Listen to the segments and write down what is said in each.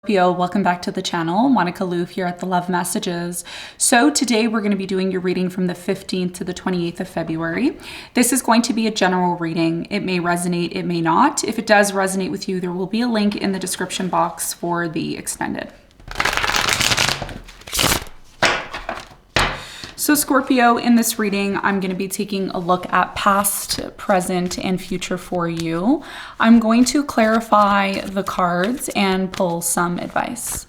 Scorpio, welcome back to the channel. Monica Lou here at the Love Messages. So today we're going to be doing your reading from the 15th to the 28th of February. This is going to be a general reading. It may resonate, it may not. If it does resonate with you, there will be a link in the description box for the extended. So Scorpio, in this reading, I'm going to be taking a look at past, present, and future for you. I'm going to clarify the cards and pull some advice.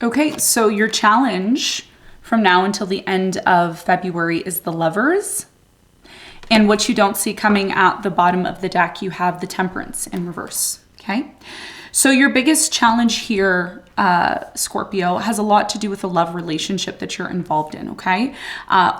Okay, so your challenge from now until the end of February is the Lovers. And what you don't see coming at the bottom of the deck, you have the Temperance in reverse, okay? So your biggest challenge here, Scorpio, has a lot to do with the love relationship that you're involved in, okay?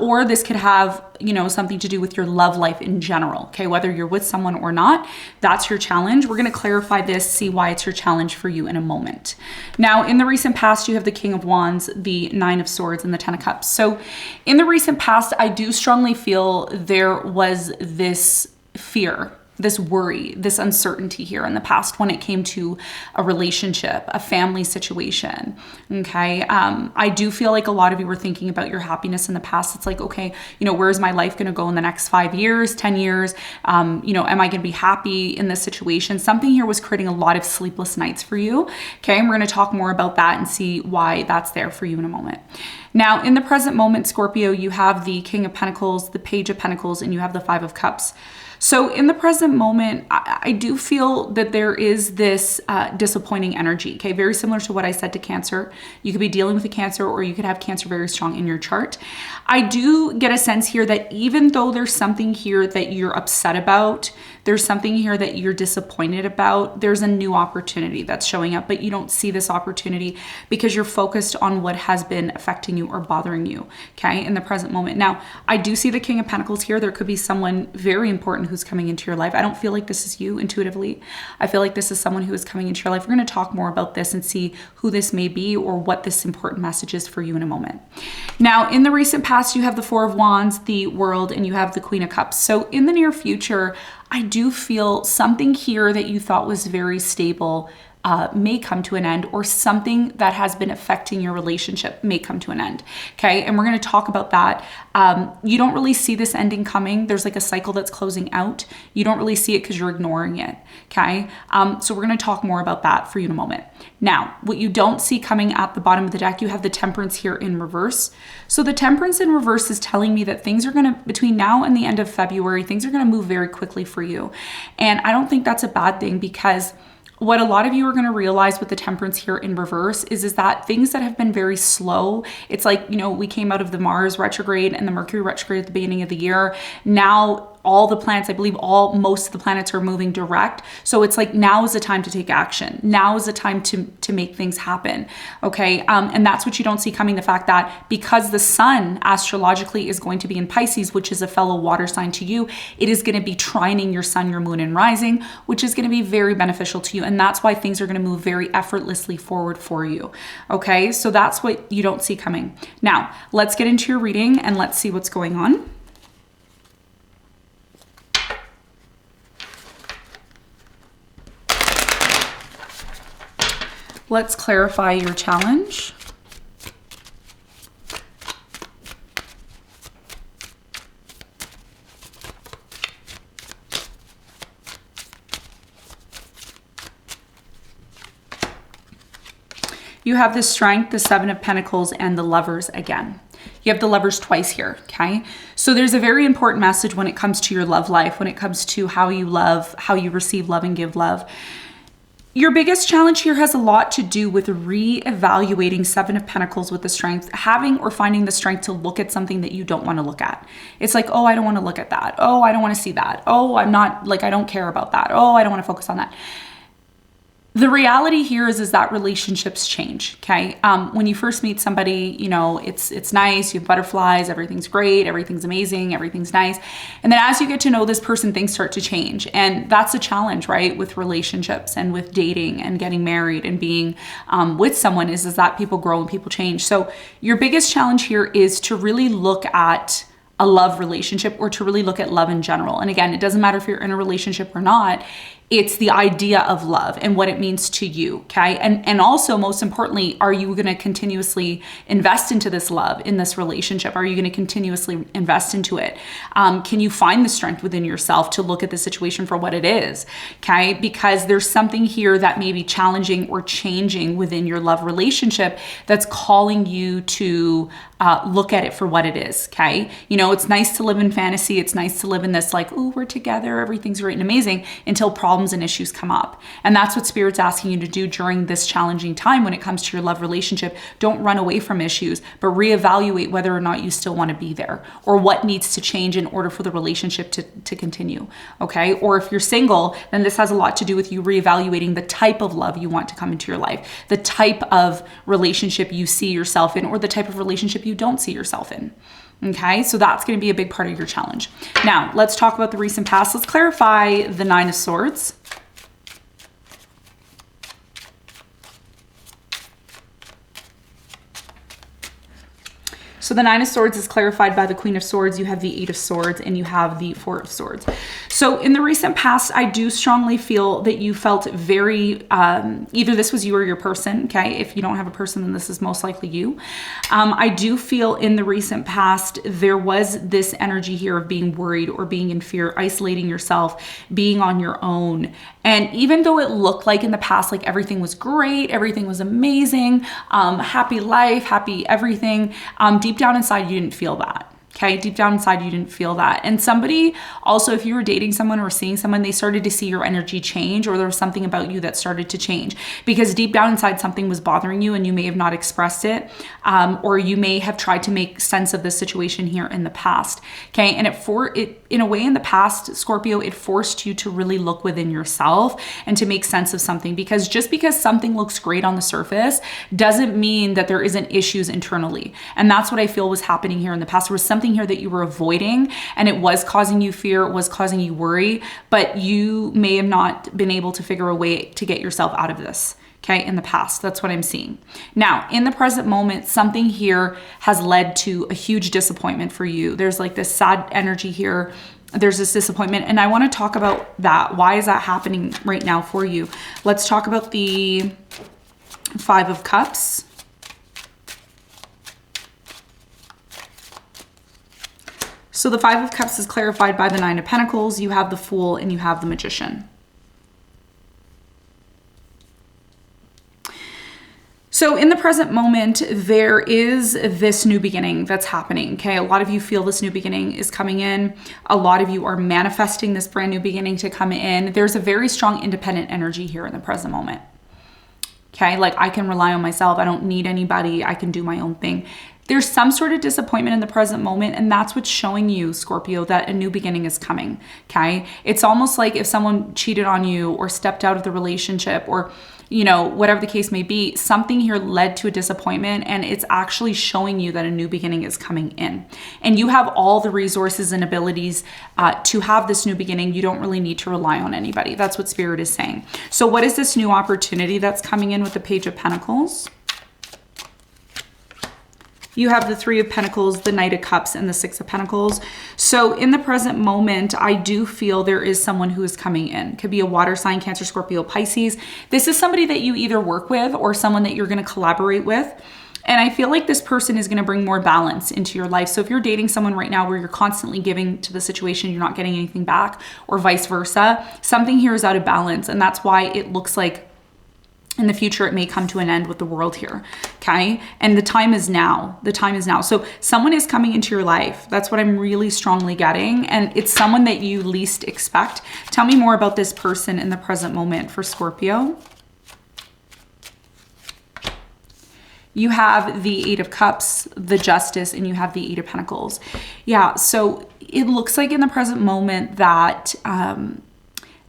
Or this could have, something to do with your love life in general, okay? Whether you're with someone or not, that's your challenge. We're going to clarify this, see why it's your challenge for you in a moment. Now, in the recent past, you have the King of Wands, the Nine of Swords, and the Ten of Cups. So in the recent past, I do strongly feel there was this fear, this worry, this uncertainty here in the past when it came to a relationship, a family situation, okay? I do feel like a lot of you were thinking about your happiness in the past. It's like, okay, where's my life going to go in the next 5 years, 10 years? Am I going to be happy in this situation? Something here was creating a lot of sleepless nights for you, okay? And we're going to talk more about that and see why that's there for you in a moment. Now, in the present moment, Scorpio, you have the King of Pentacles, the Page of Pentacles, and you have the Five of Cups. So in the present moment, I do feel that there is this disappointing energy, okay? Very similar to what I said to Cancer. You could be dealing with a Cancer, or you could have Cancer very strong in your chart. I do get a sense here that even though there's something here that you're upset about, there's something here that you're disappointed about, there's a new opportunity that's showing up, but you don't see this opportunity because you're focused on what has been affecting you or bothering you, okay, in the present moment. Now, I do see the King of Pentacles here. There could be someone very important who's coming into your life. I don't feel like this is you intuitively. I feel like this is someone who is coming into your life. We're going to talk more about this and see who this may be or what this important message is for you in a moment. Now, in the recent past, you have the Four of Wands, the World, and you have the Queen of Cups. So in the near future, I do feel something here that you thought was very stable may come to an end, or something that has been affecting your relationship may come to an end, okay? And we're going to talk about that. You don't really see this ending coming. There's like a cycle that's closing out. You don't really see it because you're ignoring it, okay? So we're going to talk more about that for you in a moment. Now, what you don't see coming at the bottom of the deck, you have the Temperance here in reverse. So the Temperance in reverse is telling me that things are going to, between now and the end of February, things are going to move very quickly for you. And I don't think that's a bad thing, because what a lot of you are going to realize with the Temperance here in reverse is that things that have been very slow, it's like, we came out of the Mars retrograde and the Mercury retrograde at the beginning of the year. Now, all the planets, I believe most of the planets are moving direct. So it's like, now is the time to take action. Now is the time to make things happen, okay? And that's what you don't see coming, the fact that because the sun astrologically is going to be in Pisces, which is a fellow water sign to you, it is going to be trining your sun, your moon, and rising, which is going to be very beneficial to you. And that's why things are going to move very effortlessly forward for you, okay? So that's what you don't see coming. Now, let's get into your reading and let's see what's going on. Let's clarify your challenge. You have the Strength, the Seven of Pentacles, and the Lovers again. You have the Lovers twice here, okay? So there's a very important message when it comes to your love life, when it comes to how you love, how you receive love and give love. Your biggest challenge here has a lot to do with re-evaluating Seven of Pentacles with the strength, having or finding the strength to look at something that you don't want to look at. It's like, oh, I don't want to look at that. Oh, I don't want to see that. Oh, I'm not, like, I don't care about that. Oh, I don't want to focus on that. The reality here is that relationships change, okay? When you first meet somebody, you know, it's nice, you have butterflies, everything's great, everything's amazing, everything's nice. And then as you get to know this person, things start to change. And that's a challenge, right? With relationships and with dating and getting married and being with someone is that people grow and people change. So your biggest challenge here is to really look at a love relationship, or to really look at love in general. And again, it doesn't matter if you're in a relationship or not. It's the idea of love and what it means to you, okay? And also, most importantly, are you going to continuously invest into this love, in this relationship? Are you going to continuously invest into it? Can you find the strength within yourself to look at the situation for what it is, okay? Because there's something here that may be challenging or changing within your love relationship that's calling you to look at it for what it is, okay? You know, it's nice to live in fantasy. It's nice to live in this like, oh, we're together, everything's great and amazing, until problems and issues come up. And that's what Spirit's asking you to do during this challenging time when it comes to your love relationship. Don't run away from issues, but reevaluate whether or not you still want to be there, or what needs to change in order for the relationship to continue, okay? Or if you're single, then this has a lot to do with you reevaluating the type of love you want to come into your life, the type of relationship you see yourself in, or the type of relationship you don't see yourself in. Okay, so that's going to be a big part of your challenge. Now, let's talk about the recent past. Let's clarify the Nine of Swords. So the Nine of Swords is clarified by the Queen of Swords. You have the Eight of Swords and you have the Four of Swords. So in the recent past, I do strongly feel that you felt very, either this was you or your person, okay? If you don't have a person, then this is most likely you. I do feel in the recent past, there was this energy here of being worried or being in fear, isolating yourself, being on your own. And even though it looked like in the past, like everything was great, everything was amazing, happy life, happy everything, deep down inside, you didn't feel that. Okay, deep down inside, you didn't feel that. And somebody also, if you were dating someone or seeing someone, they started to see your energy change, or there was something about you that started to change because deep down inside, something was bothering you and you may have not expressed it, or you may have tried to make sense of this situation here in the past. Okay, and in a way in the past, Scorpio, it forced you to really look within yourself and to make sense of something, because just because something looks great on the surface doesn't mean that there isn't issues internally. And that's what I feel was happening here in the past. There was something here that you were avoiding and it was causing you fear, it was causing you worry, but you may have not been able to figure a way to get yourself out of this. Okay, in the past, that's what I'm seeing. Now, in the present moment, something here has led to a huge disappointment for you. There's like this sad energy here. There's this disappointment, and I want to talk about that. Why is that happening right now for you? Let's talk about the Five of Cups. So the Five of Cups is clarified by the Nine of Pentacles. You have the Fool and you have the Magician. So in the present moment, there is this new beginning that's happening, okay? A lot of you feel this new beginning is coming in. A lot of you are manifesting this brand new beginning to come in. There's a very strong independent energy here in the present moment, okay? Like, I can rely on myself. I don't need anybody. I can do my own thing. There's some sort of disappointment in the present moment, and that's what's showing you, Scorpio, that a new beginning is coming, okay? It's almost like if someone cheated on you or stepped out of the relationship, or, you know, whatever the case may be, something here led to a disappointment, and it's actually showing you that a new beginning is coming in. And you have all the resources and abilities to have this new beginning. You don't really need to rely on anybody. That's what Spirit is saying. So what is this new opportunity that's coming in with the Page of Pentacles? You have the Three of Pentacles, the Knight of Cups, and the Six of Pentacles. So in the present moment, I do feel there is someone who is coming in. Could be a water sign, Cancer, Scorpio, Pisces. This is somebody that you either work with or someone that you're going to collaborate with. And I feel like this person is going to bring more balance into your life. So if you're dating someone right now where you're constantly giving to the situation, you're not getting anything back, or vice versa, something here is out of balance. And that's why it looks like in the future, it may come to an end with the world here, okay? And the time is now. The time is now. So someone is coming into your life. That's what I'm really strongly getting. And it's someone that you least expect. Tell me more about this person in the present moment for Scorpio. You have the Eight of Cups, the Justice, and you have the Eight of Pentacles. Yeah, so it looks like in the present moment that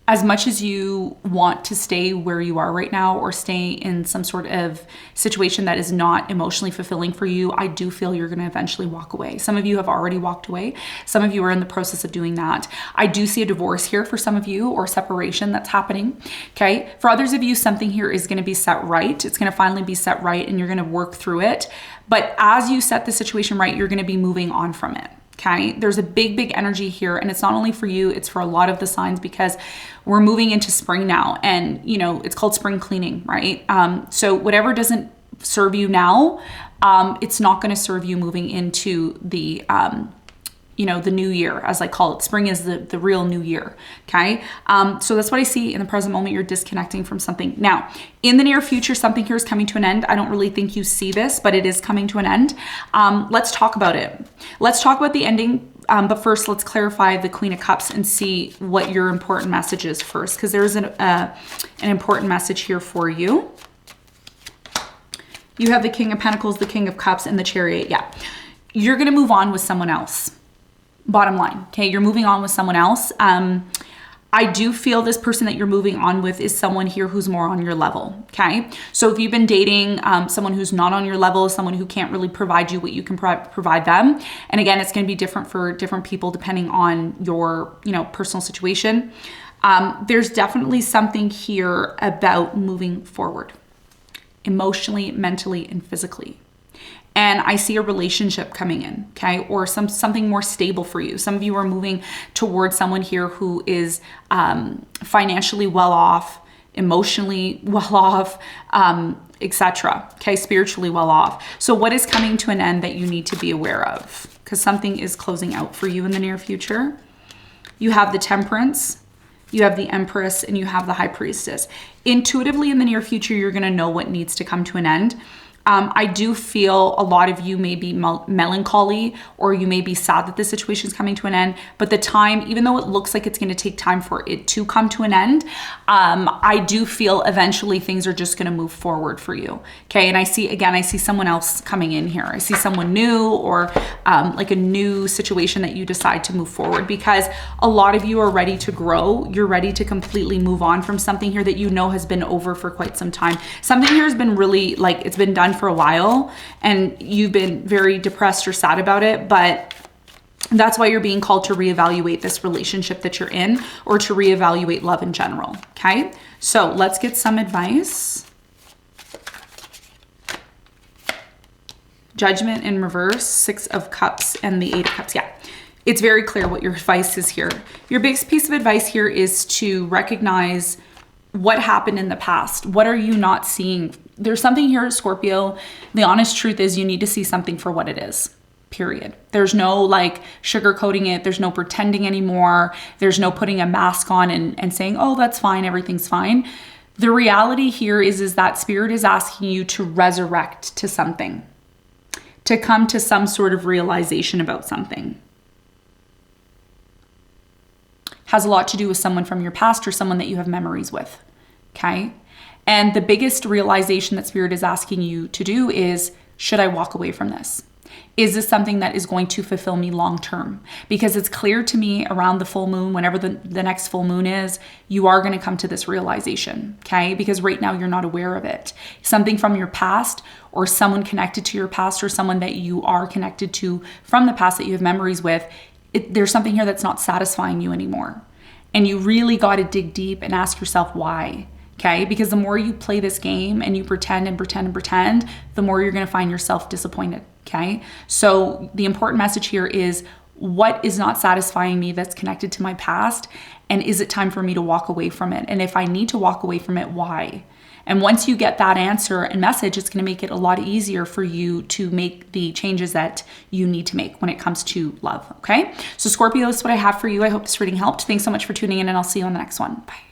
as much as you want to stay where you are right now or stay in some sort of situation that is not emotionally fulfilling for you, I do feel you're going to eventually walk away. Some of you have already walked away. Some of you are in the process of doing that. I do see a divorce here for some of you, or separation that's happening. Okay. For others of you, something here is going to be set right. It's going to finally be set right and you're going to work through it. But as you set the situation right, you're going to be moving on from it. Okay, there's a big energy here, and it's not only for you, it's for a lot of the signs, because we're moving into spring now, and you know, it's called spring cleaning, right? So whatever doesn't serve you now, it's not going to serve you moving into the you know, the new year, as I call it. Spring is the real new year. Okay. So that's what I see in the present moment. You're disconnecting from something. Now, in the near future, something here is coming to an end. I don't really think you see this, but it is coming to an end. Let's talk about it. Let's talk about the ending. But first, let's clarify the Queen of Cups and see what your important message is first, because there's an important message here for you. You have the King of Pentacles, the King of Cups, and the Chariot. Yeah. You're going to move on with someone else. Bottom line, okay, you're moving on with someone else. I do feel this person that you're moving on with is someone here who's more on your level, okay? So if you've been dating someone who's not on your level, someone who can't really provide you what you can provide them, and again, it's going to be different for different people depending on your, you know, personal situation. There's definitely something here about moving forward, emotionally, mentally, and physically. And I see a relationship coming in, okay? Or something more stable for you. Some of you are moving towards someone here who is financially well off, emotionally well off, etc. Okay, spiritually well off. So what is coming to an end that you need to be aware of? Because something is closing out for you in the near future. You have the Temperance, you have the Empress, and you have the High Priestess. Intuitively, in the near future, you're going to know what needs to come to an end. I do feel a lot of you may be melancholy, or you may be sad that the situation is coming to an end, but the time, even though it looks like it's going to take time for it to come to an end, I do feel eventually things are just going to move forward for you. Okay. And I see someone else coming in here. I see someone new, or like a new situation that you decide to move forward, because a lot of you are ready to grow. You're ready to completely move on from something here that you know has been over for quite some time. Something here has been really, like, it's been done for a while and you've been very depressed or sad about it, but that's why you're being called to reevaluate this relationship that you're in, or to reevaluate love in general. Okay, so let's get some advice. Judgment in reverse, Six of Cups, and the Eight of Cups. Yeah, it's very clear what your advice is here. Your biggest piece of advice here is to recognize what happened in the past. What are you not seeing? There's something here, Scorpio. The honest truth is you need to see something for what it is, period. There's no like sugarcoating it. There's no pretending anymore. There's no putting a mask on and saying, oh, that's fine, everything's fine. The reality here is that Spirit is asking you to resurrect to something, to come to some sort of realization about something. Has a lot to do with someone from your past or someone that you have memories with, okay? And the biggest realization that Spirit is asking you to do is, should I walk away from this? Is this something that is going to fulfill me long term? Because it's clear to me around the full moon, whenever the next full moon is, you are going to come to this realization, okay? Because right now you're not aware of it. Something from your past, or someone connected to your past, or someone that you are connected to from the past that you have memories with, there's something here that's not satisfying you anymore. And you really got to dig deep and ask yourself why. Okay, because the more you play this game and you pretend and pretend and pretend, the more you're going to find yourself disappointed. Okay, so the important message here is, what is not satisfying me that's connected to my past? And is it time for me to walk away from it? And if I need to walk away from it, why? And once you get that answer and message, it's going to make it a lot easier for you to make the changes that you need to make when it comes to love. Okay, so Scorpio, this is what I have for you. I hope this reading helped. Thanks so much for tuning in, and I'll see you on the next one. Bye.